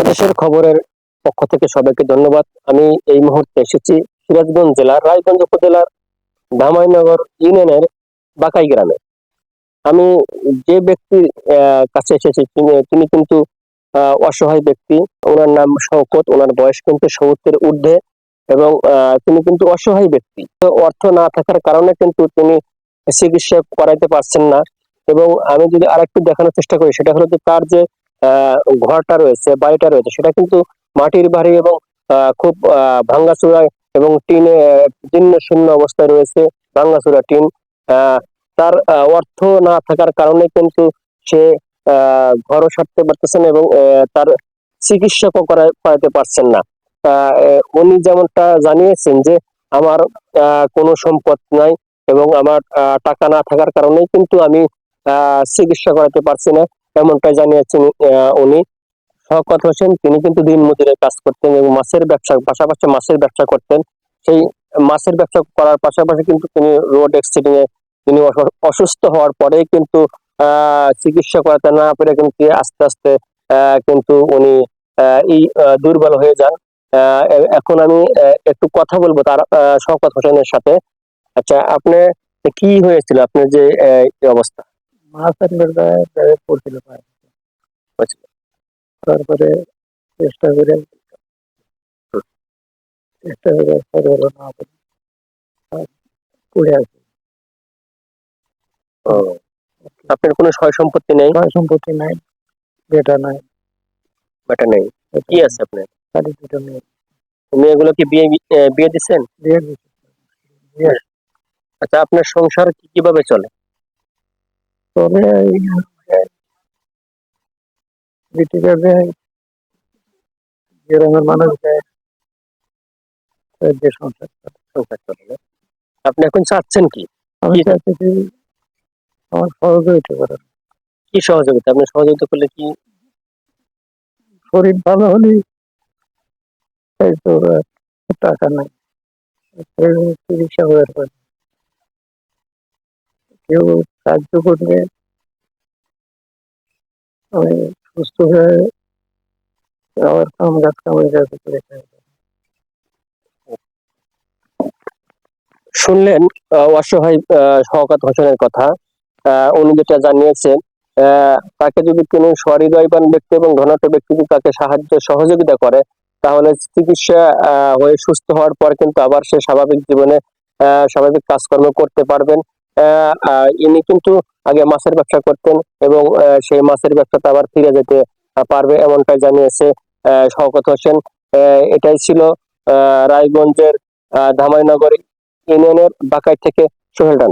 বাংলাদেশের খবরের পক্ষ থেকে সবাইকে ধন্যবাদ। আমি এই মুহূর্তে এসেছি সিরাজগঞ্জ জেলার রায়গঞ্জ উপজেলার ধামাইনগর ইউনিয়নের বাকাই গ্রামে। আমি যে ব্যক্তির কাছে এসেছি তিনি কিন্তু অসহায় ব্যক্তি। ওনার নাম শওকত, ওনার বয়স কিন্তু ৭০-এর ঊর্ধ্বে এবং তিনি কিন্তু অসহায় ব্যক্তি। অর্থ না থাকার কারণে কিন্তু তিনি চিকিৎসা করাইতে পারছেন না। এবং আমি যদি আরেকটু দেখানোর চেষ্টা করি, সেটা হলো যে তার যে ঘরটা রয়েছে, বাড়িটা রয়েছে, সেটা কিন্তু মাটির বাড়ি এবং খুব ভাঙ্গাচোরা এবং টিনে জীর্ণ শীর্ণ অবস্থায় রয়েছে, ভাঙ্গাচোরা টিন। তার অর্থ না থাকার কারণে কিন্তু সে ঘরও সারতে পারতেছেন এবং তার চিকিৎসাও করাতে পারছেন না। উনি যেমনটা জানিয়েছেন যে আমার কোনো সম্পদ নাই এবং আমার টাকা না থাকার কারণেই কিন্তু আমি চিকিৎসা করাতে পারছি না, এমনটাই জানিয়েছেন উনি। শওকত হোসেন তিনি কিন্তু দিনমজুরের কাজ করতেন এবং মাছের ব্যবসা, পাশাপাশি মাছের ব্যবসা করতেন। সেই মাছের ব্যবসা করার পাশাপাশি কিন্তু তিনি রোড অ্যাক্সিডেন্টে তিনি অসুস্থ হওয়ার পরেই কিন্তু চিকিৎসা করাতে না পেরে কিন্তু আস্তে আস্তে কিন্তু উনি এই দুর্বল হয়ে যান। এখন আমি একটু কথা বলবো তার শওকত হোসেনের সাথে। আচ্ছা, আপনি কি হয়েছিল, আপনার যে অবস্থা? মাছ পড়ছিল তারপরে চেষ্টা করে হলো না, পড়ে আছে। আপনার কোনো সয় সম্পত্তি নেই? সয় সম্পত্তি নাই, বেটা নাই। বেটা নেই? কি আছে আপনার? খালি দুটো মেয়ে। মেয়েগুলো কি বিয়ে দিচ্ছেন? বিয়ে দিচ্ছে। আচ্ছা, আপনার সংসার কিভাবে চলে? তবে গ্রামের মানুষ যে সংসার চলে। আপনি এখন চাচ্ছেন কি? আমি চাচ্ছি আমার সহযোগিতা করেন। কি সহযোগিতা? আপনি সহযোগিতা করলে কি? শরীর ভালো হলে টাকা নাই, চিকিৎসা হওয়ার পর কেউ সাহায্য করলে আমি সুস্থ হয়ে আবার কাম গাছ কামড়ে যাতে করে। শুনলেন অসহায় শওকত হোসেনের কথা। উনি যেটা জানিয়েছেন, তাকে যদি কোনো সহৃদয়বান ব্যক্তি এবং ধনাঢ্য ব্যক্তি যদি তাকে সাহায্য সহযোগিতা করে, তাহলে চিকিৎসা হয়ে সুস্থ হওয়ার পর কিন্তু আবার সে স্বাভাবিক জীবনে স্বাভাবিক কাজকর্ম করতে পারবেন। ইনি কিন্তু আগে মাছের ব্যবসা করতেন এবং সেই মাছের ব্যবসাতে আবার ফিরে যেতে পারবে, এমনটাই জানিয়েছে শওকত হোসেন। এটাই ছিল রায়গঞ্জের ধামাইনগর ইউনিয়নের বাকাই থেকে সোহেল রানা।